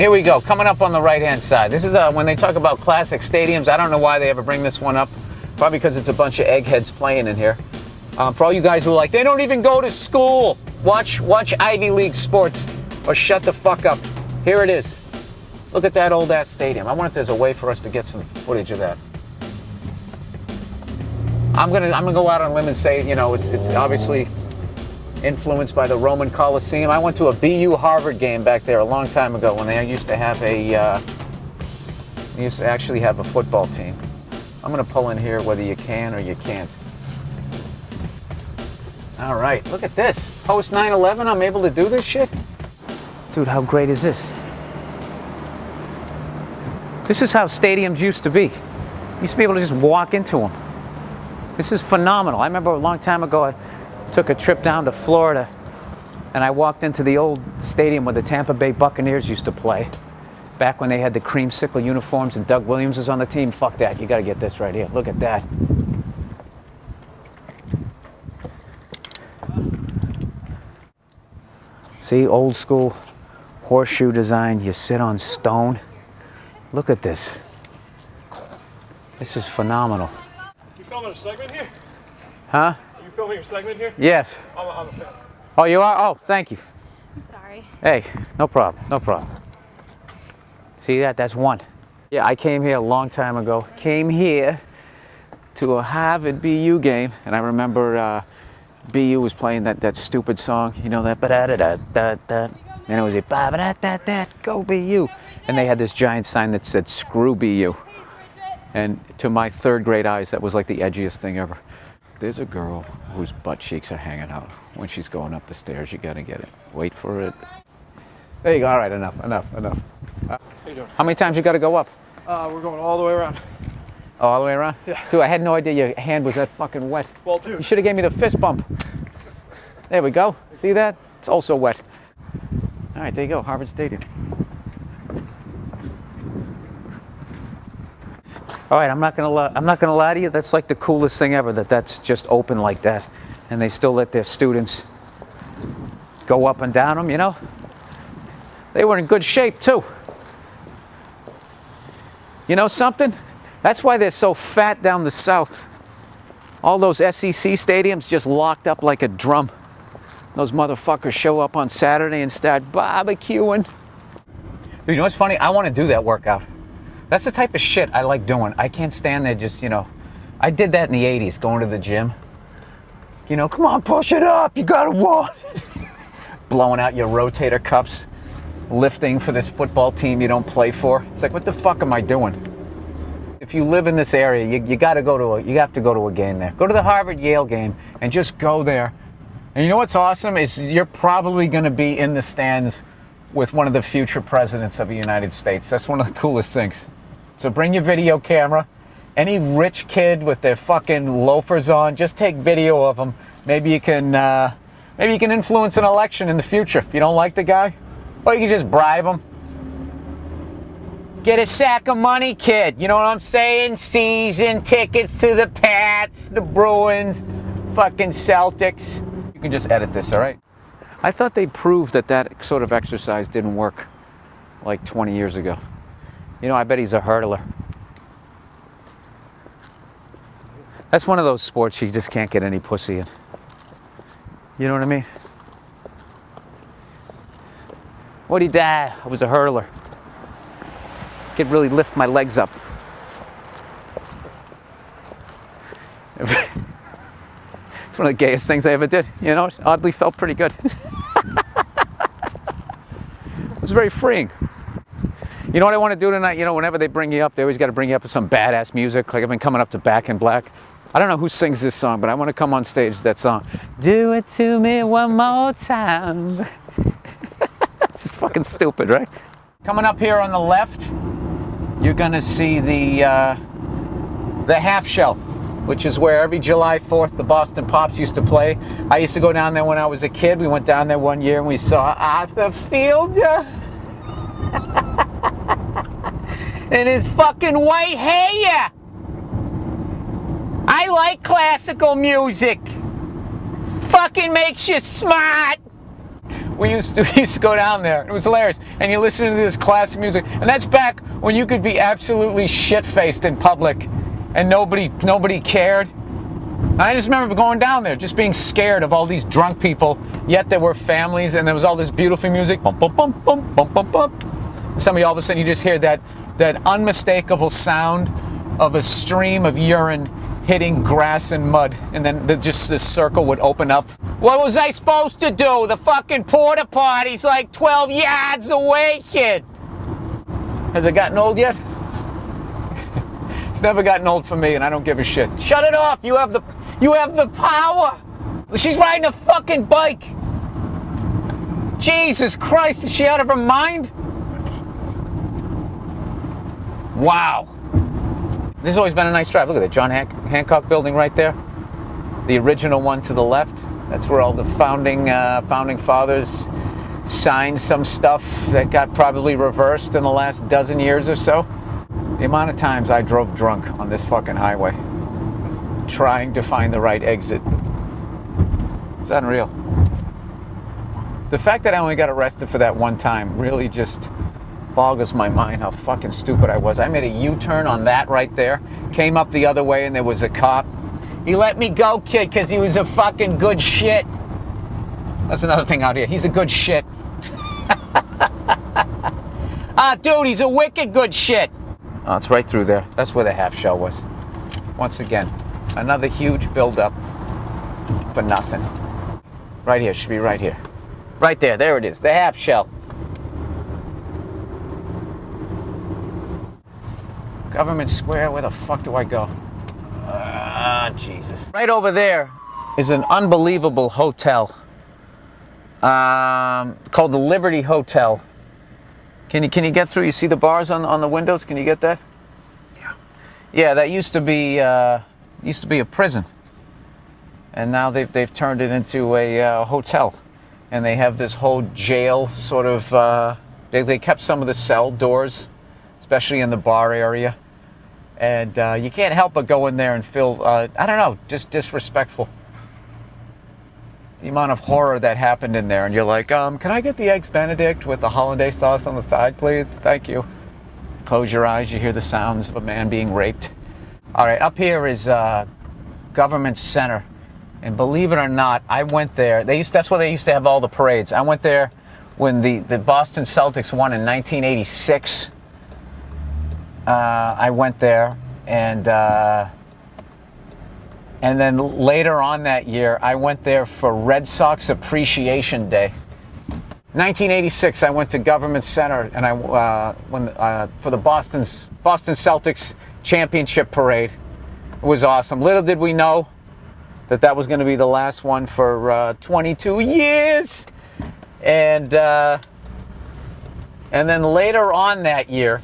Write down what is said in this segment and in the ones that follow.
Here we go, coming up on the right-hand side. This is when they talk about classic stadiums. I don't know why they ever bring this one up. Probably because it's a bunch of eggheads playing in here. For all you guys who are like, they don't even go to school. Watch Ivy League sports or shut the fuck up. Here it is. Look at that old-ass stadium. I wonder if there's a way for us to get some footage of that. I'm gonna go out on a limb and say, you know, it's obviously influenced by the Roman Coliseum. I went to a BU Harvard game back there a long time ago when they used to have actually have a football team. I'm gonna pull in here whether you can or you can't. All right, look at this. Post 9/11, I'm able to do this shit. Dude, how great is this? This is how stadiums used to be. You used to be able to just walk into them. This is phenomenal. I remember a long time ago, I took a trip down to Florida and I walked into the old stadium where the Tampa Bay Buccaneers used to play back when they had the creamsicle uniforms and Doug Williams was on the team. Fuck that, you gotta get this right here. Look at that. See, old school horseshoe design. You sit on stone. Look at this. This is phenomenal. You filming a segment here? Huh? Are you filming your segment here? Yes. I'm a fan. Oh, you are? Oh, thank you. I'm sorry. Hey, no problem, no problem. See that? That's one. Yeah, I came here a long time ago. Came here to a Harvard BU game, and I remember BU was playing that stupid song, you know, that ba-da-da-da-da-da. And it was a ba-da-da-da-da, go BU. And they had this giant sign that said, screw BU. And to my third grade eyes, that was like the edgiest thing ever. There's a girl whose butt cheeks are hanging out. When she's going up the stairs, you gotta get it. Wait for it. There you go. All right, enough. How you doing? How many times you gotta go up? We're going all the way around. Oh, all the way around? Yeah. Dude, I had no idea your hand was that fucking wet. Well, dude. You should have gave me the fist bump. There we go. See that? It's also wet. All right, there you go, Harvard Stadium. All right, I'm not gonna lie to you. That's like the coolest thing ever. That's just open like that, and they still let their students go up and down them. You know, they were in good shape too. You know something? That's why they're so fat down the south. All those SEC stadiums just locked up like a drum. Those motherfuckers show up on Saturday and start barbecuing. Dude, you know what's funny? I want to do that workout. That's the type of shit I like doing. I can't stand there just, you know. I did that in the 80s, going to the gym. You know, come on, push it up. You gotta walk. Blowing out your rotator cuffs. Lifting for this football team you don't play for. It's like, what the fuck am I doing? If you live in this area, you have to go to a game there. Go to the Harvard-Yale game and just go there. And you know what's awesome is you're probably going to be in the stands with one of the future presidents of the United States. That's one of the coolest things. So bring your video camera. Any rich kid with their fucking loafers on, just take video of them. Maybe you can influence an election in the future if you don't like the guy. Or you can just bribe him. Get a sack of money, kid. You know what I'm saying? Season tickets to the Pats, the Bruins, fucking Celtics. You can just edit this, all right? I thought they proved that sort of exercise didn't work like 20 years ago. You know, I bet he's a hurdler. That's one of those sports you just can't get any pussy in. You know what I mean? What'd he die? I was a hurdler. Could really lift my legs up. It's one of the gayest things I ever did. You know, it oddly felt pretty good. It was very freeing. You know what I want to do tonight? You know, whenever they bring you up, they always got to bring you up with some badass music. Like I've been coming up to Back in Black. I don't know who sings this song, but I want to come on stage with that song. Do it to me one more time. This is fucking stupid, right? Coming up here on the left, you're gonna see the half shell, which is where every July 4th the Boston Pops used to play. I used to go down there when I was a kid. We went down there one year and we saw Arthur Fielder and his fucking white hair. I like classical music. Fucking makes you smart. we used to go down there. It was hilarious. And you listen to this classic music. And that's back when you could be absolutely shit-faced in public and nobody cared. And I just remember going down there, just being scared of all these drunk people, yet there were families and there was all this beautiful music. Bum, bum, bum, bum, bum, bum, bum. And suddenly all of a sudden you just hear that unmistakable sound of a stream of urine hitting grass and mud, and then just this circle would open up. What was I supposed to do? The fucking porta potty's like 12 yards away, kid. Has it gotten old yet? It's never gotten old for me, and I don't give a shit. Shut it off. You have the power. She's riding a fucking bike. Jesus Christ, is she out of her mind? Wow. This has always been a nice drive. Look at that John Hancock building right there. The original one to the left. That's where all the founding fathers signed some stuff that got probably reversed in the last dozen years or so. The amount of times I drove drunk on this fucking highway, trying to find the right exit. It's unreal. The fact that I only got arrested for that one time really just boggles my mind how fucking stupid I was. I made a U-turn on that right there, came up the other way, and there was a cop. He let me go, kid, because he was a fucking good shit. That's another thing out here. He's a good shit. Dude, he's a wicked good shit. Oh, it's right through there. That's where the half shell was. Once again, another huge buildup for nothing. Right here, should be right here. Right there, there it is, the half shell. Government Square, where the fuck do I go? Jesus. Right over there is an unbelievable hotel called the Liberty Hotel. Can you get through? You see the bars on the windows? Can you get that? Yeah. Yeah, that used to be a prison, and now they've turned it into a hotel, and they have this whole jail sort of. They kept some of the cell doors, especially in the bar area. And you can't help but go in there and feel, I don't know, just disrespectful. The amount of horror that happened in there. And you're like, can I get the Eggs Benedict with the hollandaise sauce on the side, please? Thank you. Close your eyes, you hear the sounds of a man being raped. All right, up here is Government Center. And believe it or not, I went there. That's where they used to have all the parades. I went there when the Boston Celtics won in 1986. I went there, and then later on that year, I went there for Red Sox Appreciation Day. 1986, I went to Government Center, and for the Boston Celtics championship parade. It was awesome. Little did we know that was going to be the last one for 22 years, and then later on that year,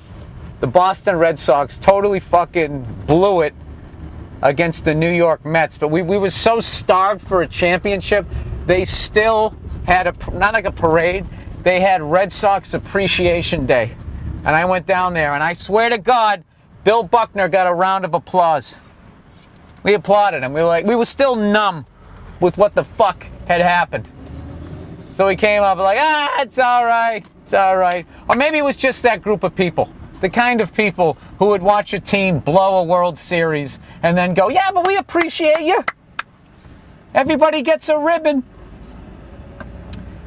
the Boston Red Sox totally fucking blew it against the New York Mets. But we were so starved for a championship, they still had not like a parade, they had Red Sox Appreciation Day. And I went down there, and I swear to God, Bill Buckner got a round of applause. We applauded him. We were still numb with what the fuck had happened. So he came up like, it's all right, it's all right. Or maybe it was just that group of people. The kind of people who would watch a team blow a World Series and then go, yeah, but we appreciate you. Everybody gets a ribbon.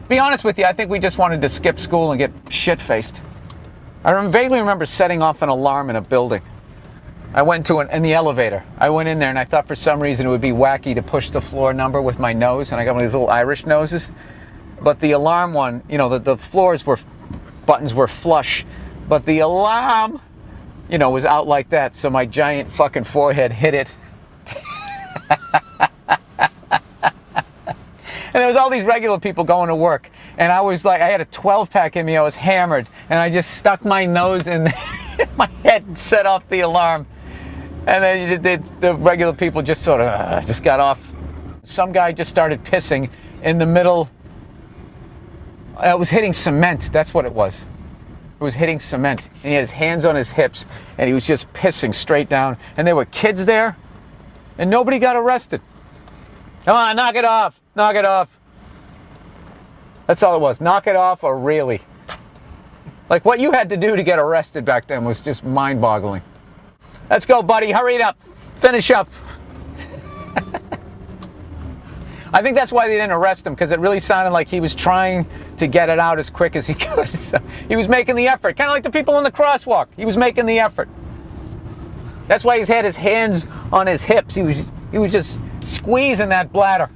Be honest with you, I think we just wanted to skip school and get shit-faced. I vaguely remember setting off an alarm in a building. I went in the elevator. I went in there and I thought for some reason it would be wacky to push the floor number with my nose, and I got one of these little Irish noses. But the alarm one, the buttons were flush. But the alarm, was out like that, so my giant fucking forehead hit it. And there was all these regular people going to work. And I was like, I had a 12-pack in me, I was hammered. And I just stuck my nose in my head and set off the alarm. And then the regular people just sort of just got off. Some guy just started pissing in the middle. It was hitting cement, that's what it was. It was hitting cement, and he had his hands on his hips, and he was just pissing straight down. And there were kids there, and nobody got arrested. Come on, knock it off, knock it off. That's all it was. Knock it off or really. Like what you had to do to get arrested back then was just mind-boggling. Let's go, buddy. Hurry it up. Finish up. I think that's why they didn't arrest him, because it really sounded like he was trying to get it out as quick as he could. So he was making the effort. Kind of like the people in the crosswalk. He was making the effort. That's why he's had his hands on his hips. He was just squeezing that bladder.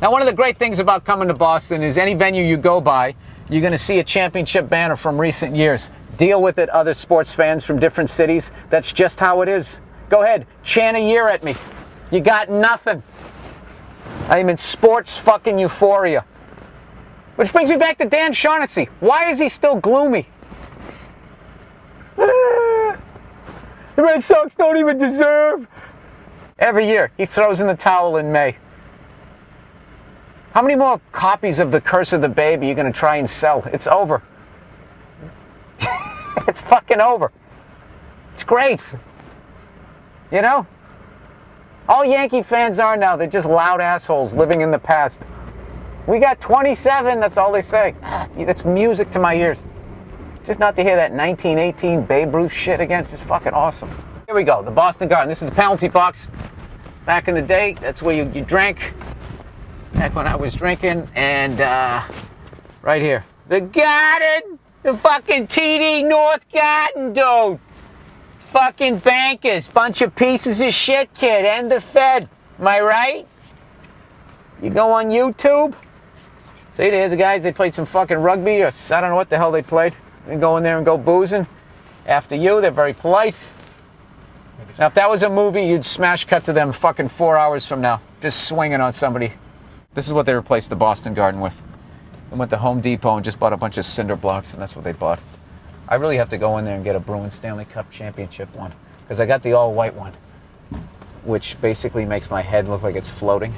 Now, one of the great things about coming to Boston is any venue you go by, you're going to see a championship banner from recent years. Deal with it, other sports fans from different cities. That's just how it is. Go ahead, chant a year at me. You got nothing. I'm in sports fucking euphoria. Which brings me back to Dan Shaughnessy. Why is he still gloomy? The Red Sox don't even deserve. Every year, he throws in the towel in May. How many more copies of The Curse of the Baby are you going to try and sell? It's over. It's fucking over. It's great. You know? All Yankee fans are now, they're just loud assholes living in the past. We got 27, that's all they say. That's music to my ears. Just not to hear that 1918 Babe Ruth shit again, it's just fucking awesome. Here we go, the Boston Garden. This is the penalty box. Back in the day, that's where you drank. Back when I was drinking, and right here. The Garden! The fucking TD North Garden, dude! Fucking bankers, bunch of pieces of shit, kid, and the Fed. Am I right? You go on YouTube. See, there's the guys, they played some fucking rugby, or I don't know what the hell they played. They go in there and go boozing. After you, they're very polite. Now, if that was a movie, you'd smash cut to them fucking 4 hours from now, just swinging on somebody. This is what they replaced the Boston Garden with. They went to Home Depot and just bought a bunch of cinder blocks, and that's what they bought. I really have to go in there and get a Bruins Stanley Cup championship one, because I got the all-white one, which basically makes my head look like it's floating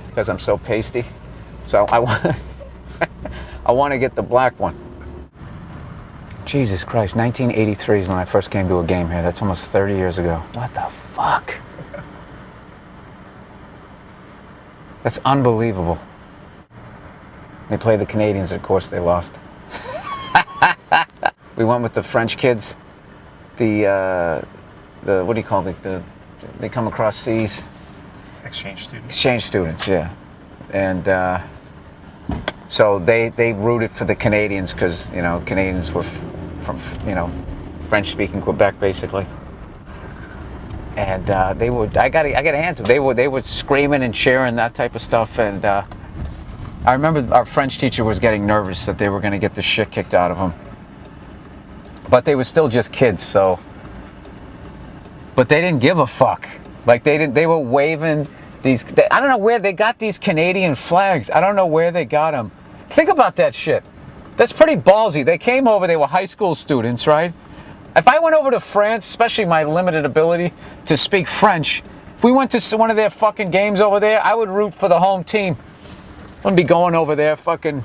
because I'm so pasty. So I want, I want to get the black one. Jesus Christ, 1983 is when I first came to a game here. That's almost 30 years ago. What the fuck? That's unbelievable. They played the Canadians, of course they lost. We went with the French kids. The what do you call it? They come across seas. Exchange students. Exchange students, yeah. And so they rooted for the Canadians because, you know, Canadians were from, you know, French-speaking Quebec, basically. And they would, I got a hand to them. They were screaming and cheering, that type of stuff. And I remember our French teacher was getting nervous that they were going to get the shit kicked out of them. But they were still just kids, so. But they didn't give a fuck. Like they were waving these. I don't know where they got these Canadian flags. I don't know where they got them. Think about that shit. That's pretty ballsy. They came over. They were high school students, right? If I went over to France, especially my limited ability to speak French, if we went to one of their fucking games over there, I would root for the home team. I wouldn't be going over there fucking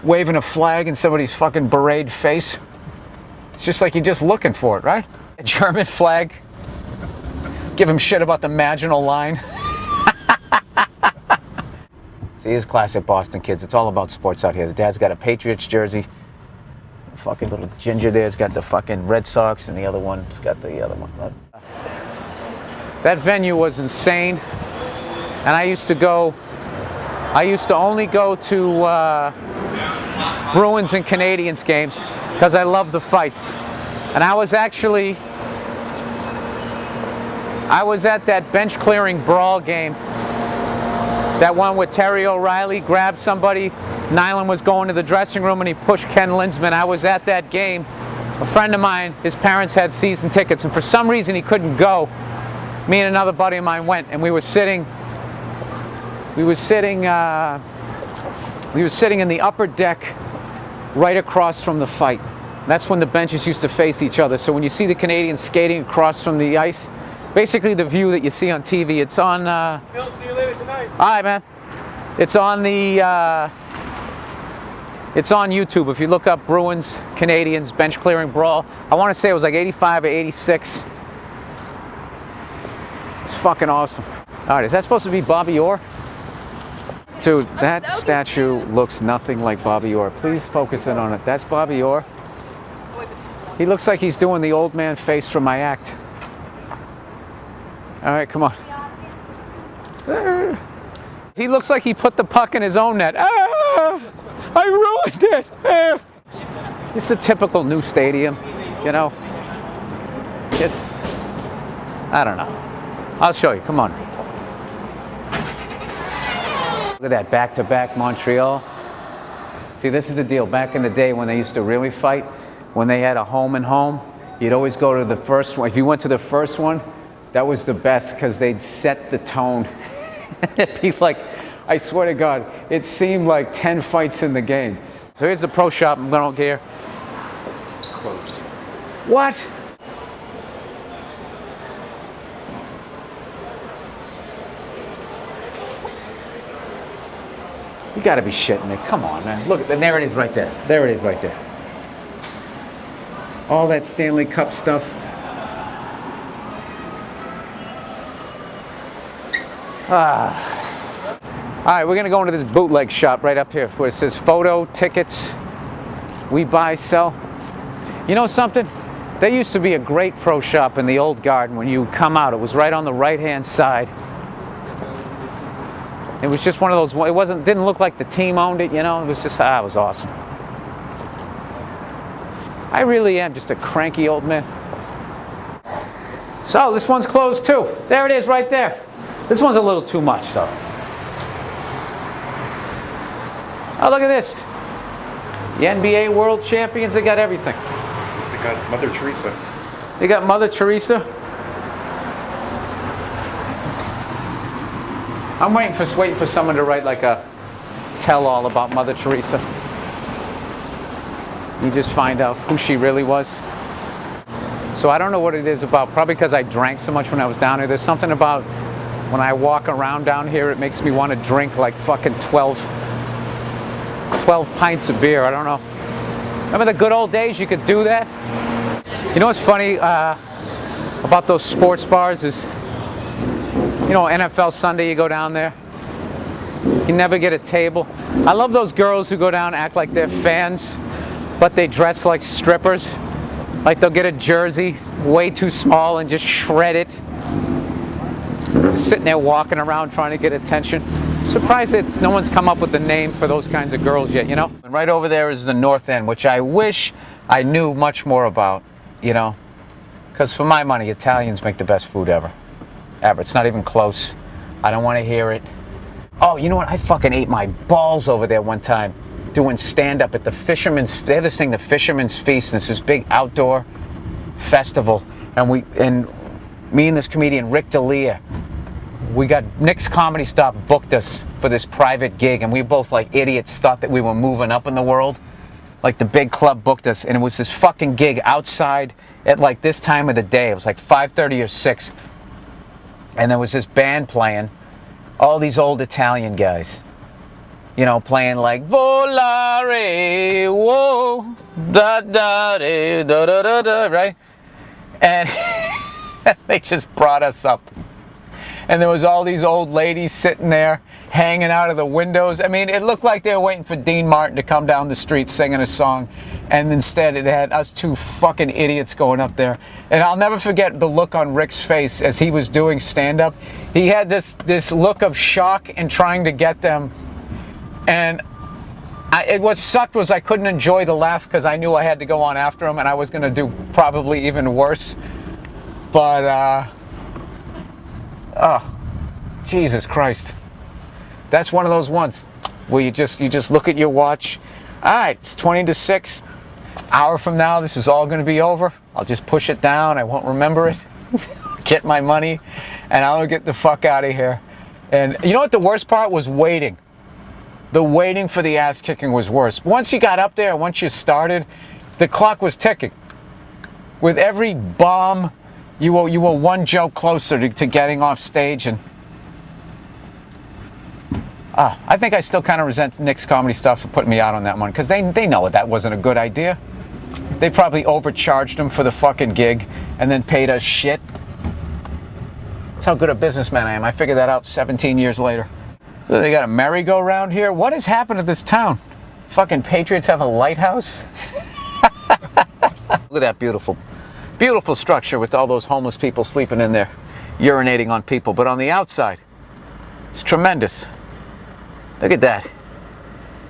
waving a flag in somebody's fucking beret face. It's just like you're just looking for it, right? A German flag. Give him shit about the Maginot Line. See, these classic Boston kids. It's all about sports out here. The dad's got a Patriots jersey. The fucking little ginger there's got the fucking Red Sox, and the other one's got the other one. That venue was insane. And I used to only go to Bruins and Canadians games because I love the fights. And I was at that bench clearing brawl game. That one where Terry O'Reilly grabbed somebody. Nyland was going to the dressing room and he pushed Ken Linsman. I was at that game. A friend of mine, his parents had season tickets, and for some reason he couldn't go. Me and another buddy of mine went, and we were sitting in the upper deck right across from the fight. That's when the benches used to face each other. So when you see the Canadians skating across from the ice, basically the view that you see on TV, it's on... Bill, see you later tonight. All right, man. It's on it's on YouTube. If you look up Bruins, Canadians, bench clearing brawl, I want to say it was like 85 or 86. It's fucking awesome. All right, is that supposed to be Bobby Orr? Dude, that statue looks nothing like Bobby Orr. Please focus in on it. That's Bobby Orr. He looks like he's doing the old man face from my act. All right, come on. He looks like he put the puck in his own net. I ruined it. It's a typical new stadium, you know. I don't know. I'll show you. Come on. Look at that, back-to-back Montreal. See, this is the deal. Back in the day when they used to really fight, when they had a home and home, you'd always go to the first one. If you went to the first one, that was the best because they'd set the tone. It'd be like, I swear to God, it seemed like 10 fights in the game. So here's the pro shop. I'm going to get here. Closed. What? You gotta be shitting me. Come on, man. Look, and there it is right there. There it is right there. All that Stanley Cup stuff. All right, we're gonna go into this bootleg shop right up here where it says photo, tickets, we buy, sell. You know something? There used to be a great pro shop in the old garden when you come out. It was right on the right-hand side. It was just one of those, didn't look like the team owned it, you know? It was just, it was awesome. I really am just a cranky old man. So, this one's closed too. There it is right there. This one's a little too much though. Oh, look at this. The NBA World Champions, they got everything. They got Mother Teresa. They got Mother Teresa. I'm waiting for someone to write like a tell-all about Mother Teresa. You just find out who she really was. So I don't know what it is about, probably because I drank so much when I was down here. There's something about when I walk around down here, it makes me want to drink like fucking 12 pints of beer. I don't know. Remember the good old days you could do that? You know what's funny about those sports bars is, you know, NFL Sunday, you go down there, you never get a table. I love those girls who go down and act like they're fans, but they dress like strippers. Like they'll get a jersey way too small and just shred it. Just sitting there walking around trying to get attention. Surprised that no one's come up with a name for those kinds of girls yet, you know? And right over there is the North End, which I wish I knew much more about, you know? Because for my money, Italians make the best food ever. It's not even close. I don't want to hear it. Oh, you know what? I fucking ate my balls over there one time doing stand-up at the Fisherman's. They had this thing, the Fisherman's Feast, and it's this big outdoor festival. And me and this comedian, Rick D'Elia, we got Nick's Comedy Stop booked us for this private gig, and we both like idiots thought that we were moving up in the world. Like the big club booked us, and it was this fucking gig outside at like this time of the day. It was like 5:30 or 6. And there was this band playing, all these old Italian guys, you know, playing like Volare, whoa, da da da da da da, right? And they just brought us up. And there was all these old ladies sitting there, hanging out of the windows. I mean, it looked like they were waiting for Dean Martin to come down the street singing a song. And instead it had us two fucking idiots going up there. And I'll never forget the look on Rick's face as he was doing stand-up. He had this look of shock and trying to get them. And what sucked was I couldn't enjoy the laugh because I knew I had to go on after him and I was going to do probably even worse. But, oh, Jesus Christ. That's one of those ones where you just look at your watch. All right, it's 20 to 6. Hour from now, this is all going to be over. I'll just push it down. I won't remember it. Get my money, and I'll get the fuck out of here. And you know what the worst part was? Waiting. The waiting for the ass kicking was worse. Once you got up there, once you started, the clock was ticking. With every bomb, you were one joke closer to getting off stage. And I think I still kind of resent Nick's Comedy Stuff for putting me out on that one, because they know that wasn't a good idea. They probably overcharged him for the fucking gig and then paid us shit. That's how good a businessman I am. I figured that out 17 years later. They got a merry-go-round here. What has happened to this town? Fucking Patriots have a lighthouse? Look at that beautiful, beautiful structure with all those homeless people sleeping in there, urinating on people. But on the outside, it's tremendous. Look at that.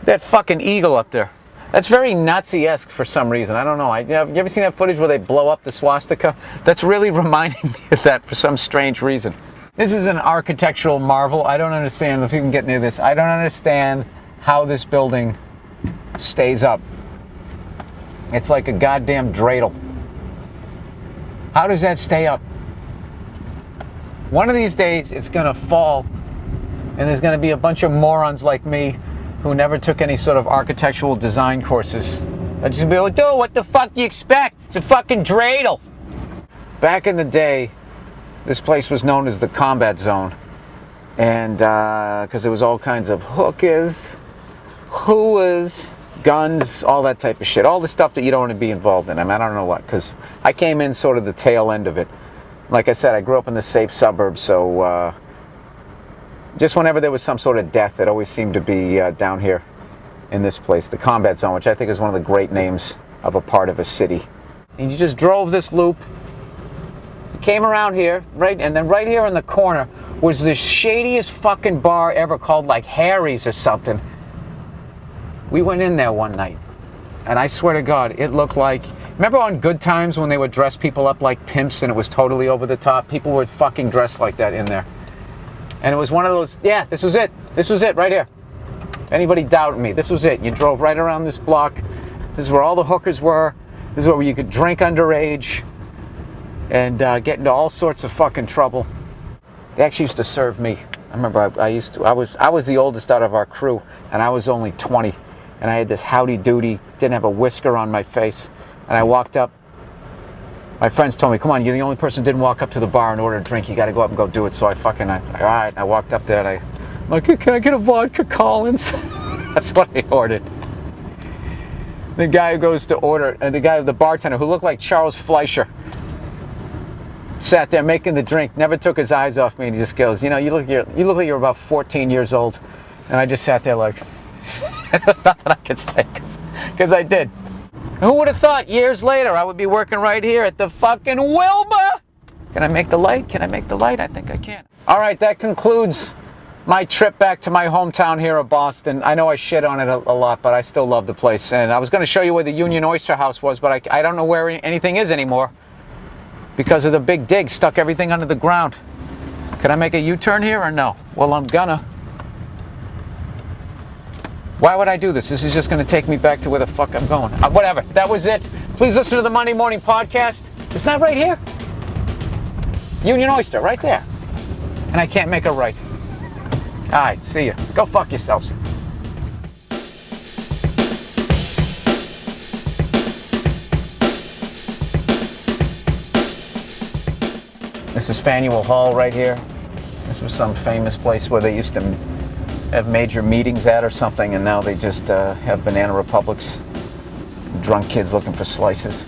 That fucking eagle up there. That's very Nazi-esque for some reason. I don't know. You ever seen that footage where they blow up the swastika? That's really reminding me of that for some strange reason. This is an architectural marvel. I don't understand, if you can get near this, I don't understand how this building stays up. It's like a goddamn dreidel. How does that stay up? One of these days, it's gonna fall, and there's gonna be a bunch of morons like me who never took any sort of architectural design courses. They're just gonna be like, dude, what the fuck do you expect? It's a fucking dreidel. Back in the day, this place was known as the combat zone. And because there was all kinds of hookers, hooas, guns, all that type of shit. All the stuff that you don't want to be involved in. I mean, I don't know what, because I came in sort of the tail end of it. Like I said, I grew up in the safe suburbs, so just whenever there was some sort of death, it always seemed to be down here in this place, the combat zone, which I think is one of the great names of a part of a city. And you just drove this loop, came around here, right, and then right here in the corner was the shadiest fucking bar ever called like Harry's or something. We went in there one night, and I swear to God, it looked like, remember on Good Times when they would dress people up like pimps and it was totally over the top? People would fucking dress like that in there. And it was one of those, yeah, this was it. This was it right here. Anybody doubted me, this was it. You drove right around this block. This is where all the hookers were. This is where you could drink underage and get into all sorts of fucking trouble. They actually used to serve me. I remember I was the oldest out of our crew, and I was only 20. And I had this howdy doody, didn't have a whisker on my face. And I walked up. My friends told me, come on, you're the only person who didn't walk up to the bar and order a drink. You got to go up and go do it. So all right, I walked up there and I'm like, can I get a vodka Collins? That's what I ordered. The guy who goes to order, and the bartender who looked like Charles Fleischer, sat there making the drink, never took his eyes off me, and he just goes, you know, you look like you're about 14 years old. And I just sat there like, there's nothing I could say, because I did. Who would have thought years later I would be working right here at the fucking Wilbur? Can I make the light? Can I make the light? I think I can. All right, that concludes my trip back to my hometown here of Boston. I know I shit on it a lot, but I still love the place. And I was going to show you where the Union Oyster House was, but I don't know where anything is anymore because of the big dig, stuck everything under the ground. Can I make a U-turn here or no? Well, I'm gonna. Why would I do this? This is just going to take me back to where the fuck I'm going. Whatever. That was it. Please listen to the Monday Morning Podcast. It's not right here. Union Oyster, right there. And I can't make a right. All right, see ya. Go fuck yourselves. This is Faneuil Hall right here. This was some famous place where they used to have major meetings at or something, and now they just have banana republics, drunk kids looking for slices.